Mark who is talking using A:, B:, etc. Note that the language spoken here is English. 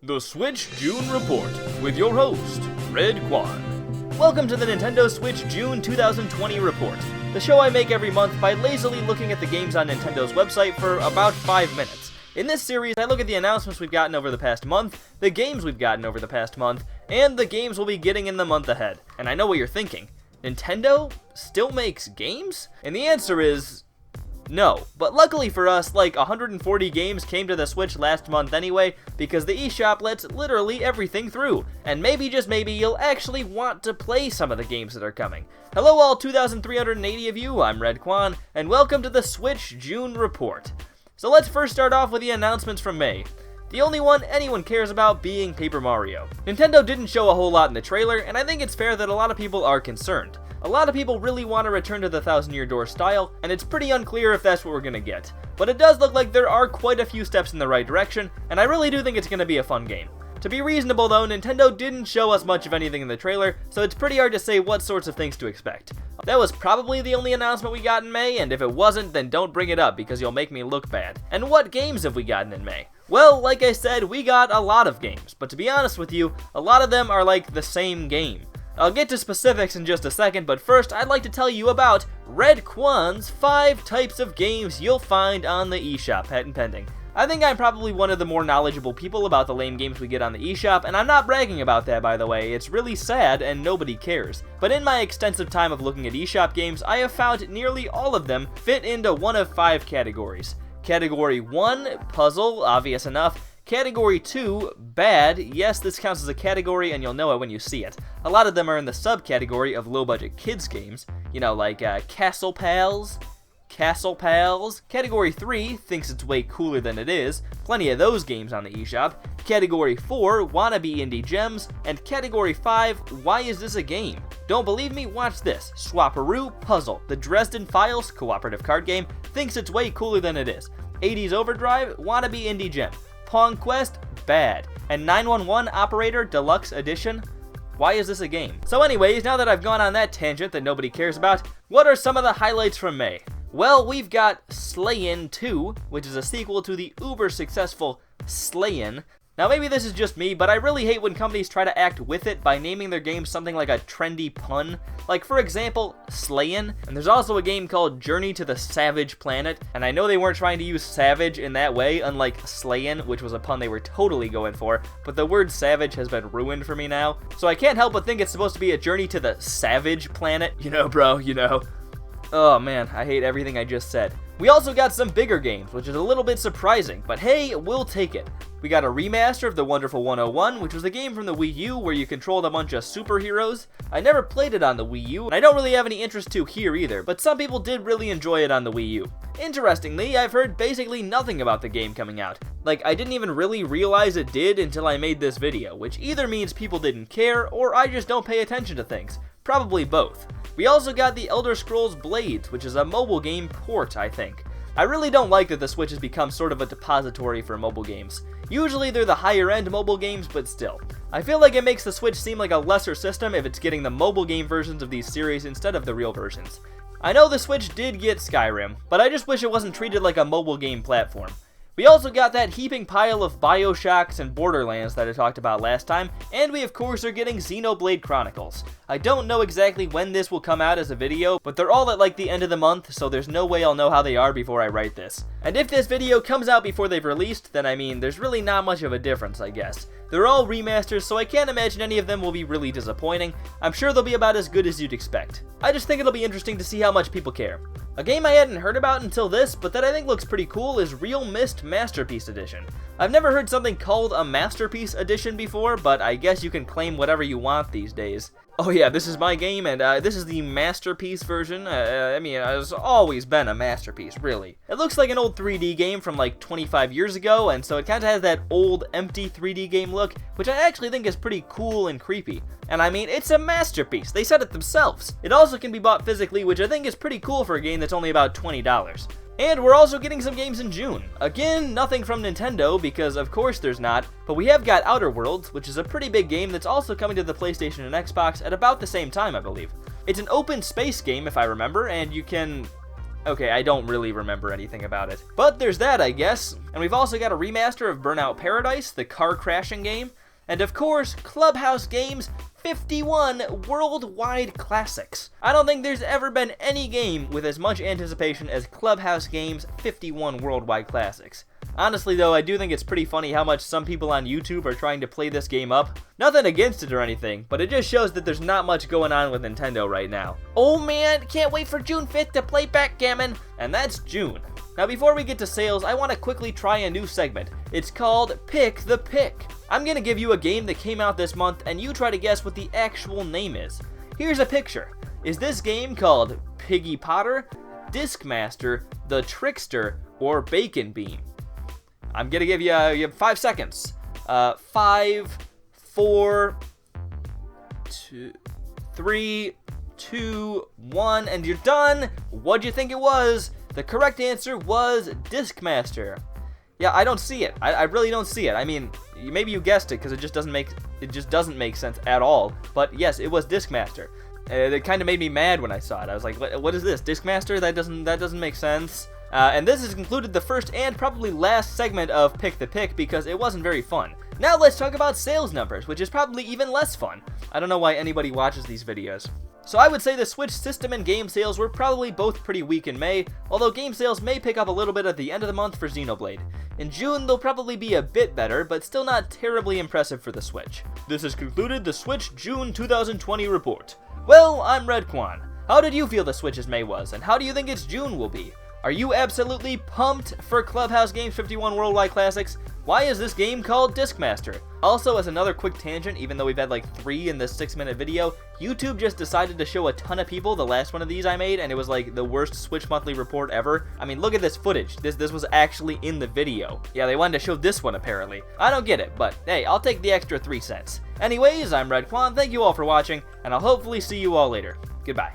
A: The Switch June Report with your host, Redkwan. Welcome to the Nintendo Switch June 2020 Report, the show I make every month by lazily looking at the games on Nintendo's website for about 5 minutes. In this series, I look at the announcements we've gotten over the past month, the games we've gotten over the past month, and the games we'll be getting in the month ahead. And I know what you're thinking. Nintendo still makes games? And the answer is no, but luckily for us, like 140 games came to the Switch last month anyway, because the eShop lets literally everything through, and maybe, just maybe, you'll actually want to play some of the games that are coming. Hello all 2,380 of you, I'm Redkwan, and welcome to the Switch June Report. So let's first start off with the announcements from May. The only one anyone cares about being Paper Mario. Nintendo didn't show a whole lot in the trailer, and I think it's fair that a lot of people are concerned. A lot of people really want to return to the Thousand Year Door style, and it's pretty unclear if that's what we're gonna get. But it does look like there are quite a few steps in the right direction, and I really do think it's gonna be a fun game. To be reasonable though, Nintendo didn't show us much of anything in the trailer, so it's pretty hard to say what sorts of things to expect. That was probably the only announcement we got in May, and if it wasn't, then don't bring it up because you'll make me look bad. And what games have we gotten in May? Well, like I said, we got a lot of games, but to be honest with you, a lot of them are like the same game. I'll get to specifics in just a second, but first I'd like to tell you about Redkwan's 5 types of games you'll find on the eShop, patent pending. I think I'm probably one of the more knowledgeable people about the lame games we get on the eShop, and I'm not bragging about that, by the way. It's really sad and nobody cares. But in my extensive time of looking at eShop games, I have found nearly all of them fit into one of 5 categories. Category 1, puzzle, obvious enough. Category 2, bad. Yes, this counts as a category and you'll know it when you see it. A lot of them are in the subcategory of low-budget kids games, you know, like Castle Pals. Category 3, thinks it's way cooler than it is. Plenty of those games on the eShop. Category 4, wannabe indie gems. And Category 5, why is this a game? Don't believe me? Watch this. Swapperoo Puzzle, the Dresden Files cooperative card game, thinks it's way cooler than it is. 80s Overdrive, wannabe indie gem. Pong Quest, bad. And 911 Operator Deluxe Edition, why is this a game? So anyways, now that I've gone on that tangent that nobody cares about, what are some of the highlights from May? Well, we've got Slayin' 2, which is a sequel to the uber-successful Slayin'. Now maybe this is just me, but I really hate when companies try to act with it by naming their games something like a trendy pun. Like, for example, Slayin', and there's also a game called Journey to the Savage Planet, and I know they weren't trying to use savage in that way, unlike Slayin', which was a pun they were totally going for, but the word savage has been ruined for me now, so I can't help but think it's supposed to be a Journey to the Savage Planet. You know, bro, you know. Oh man, I hate everything I just said. We also got some bigger games, which is a little bit surprising, but hey, we'll take it. We got a remaster of The Wonderful 101, which was a game from the Wii U where you controlled a bunch of superheroes. I never played it on the Wii U, and I don't really have any interest to here either, but some people did really enjoy it on the Wii U. Interestingly, I've heard basically nothing about the game coming out. Like, I didn't even really realize it did until I made this video, which either means people didn't care, or I just don't pay attention to things. Probably both. We also got The Elder Scrolls Blades, which is a mobile game port, I think. I really don't like that the Switch has become sort of a depository for mobile games. Usually they're the higher end mobile games, but still. I feel like it makes the Switch seem like a lesser system if it's getting the mobile game versions of these series instead of the real versions. I know the Switch did get Skyrim, but I just wish it wasn't treated like a mobile game platform. We also got that heaping pile of Bioshocks and Borderlands that I talked about last time, and we of course are getting Xenoblade Chronicles. I don't know exactly when this will come out as a video, but they're all at like the end of the month, so there's no way I'll know how they are before I write this. And if this video comes out before they've released, then I mean, there's really not much of a difference, I guess. They're all remasters, so I can't imagine any of them will be really disappointing. I'm sure they'll be about as good as you'd expect. I just think it'll be interesting to see how much people care. A game I hadn't heard about until this, but that I think looks pretty cool, is Real Mist Masterpiece Edition. I've never heard something called a Masterpiece Edition before, but I guess you can claim whatever you want these days. Oh yeah, this is my game, and this is the Masterpiece version. I mean, it's always been a masterpiece, really. It looks like an old 3D game from like 25 years ago, and so it kind of has that old, empty 3D game look, which I actually think is pretty cool and creepy. And I mean, it's a masterpiece. They said it themselves. It also can be bought physically, which I think is pretty cool for a game that's only about $20. And we're also getting some games in June. Again, nothing from Nintendo, because of course there's not, but we have got Outer Worlds, which is a pretty big game that's also coming to the PlayStation and Xbox at about the same time, I believe. It's an open space game, if I remember, and you can Okay, I don't really remember anything about it. But there's that, I guess. And we've also got a remaster of Burnout Paradise, the car crashing game. And of course, Clubhouse Games 51 worldwide classics. I don't think there's ever been any game with as much anticipation as Clubhouse Games 51 worldwide classics. Honestly though, I do think it's pretty funny how much some people on YouTube are trying to play this game up. Nothing against it or anything, but it just shows that there's not much going on with Nintendo right now. Oh man, can't wait for June 5th to play backgammon, and that's June. Now before we get to sales, I want to quickly try a new segment. It's called Pick the Pick. I'm going to give you a game that came out this month and you try to guess what the actual name is. Here's a picture. Is this game called Piggy Potter, Discmaster, The Trickster, or Bacon Beam? I'm going to give you 5 seconds. 5, 4, 2, 3, 2, 1, and you're done. What'd you think it was? The correct answer was Discmaster. Yeah, I don't see it. I really don't see it. I mean, maybe you guessed it because it just doesn't make sense at all. But yes, it was Discmaster. It kind of made me mad when I saw it. I was like, what is this? Discmaster? That doesn't make sense. And this has concluded the first and probably last segment of Pick the Pick because it wasn't very fun. Now let's talk about sales numbers, which is probably even less fun. I don't know why anybody watches these videos. So I would say the Switch system and game sales were probably both pretty weak in May, although game sales may pick up a little bit at the end of the month for Xenoblade. In June, they'll probably be a bit better, but still not terribly impressive for the Switch. This has concluded the Switch June 2020 report. Well, I'm Redkwan. How did you feel the Switch's May was, and how do you think its June will be? Are you absolutely pumped for Clubhouse Games 51 Worldwide Classics? Why is this game called Discmaster? Also, as another quick tangent, even though we've had like 3 in this 6-minute video, YouTube just decided to show a ton of people the last one of these I made, and it was like the worst Switch monthly report ever. I mean, look at this footage. This was actually in the video. Yeah, they wanted to show this one apparently. I don't get it, but hey, I'll take the extra 3 cents. Anyways, I'm Redkwan, thank you all for watching, and I'll hopefully see you all later. Goodbye.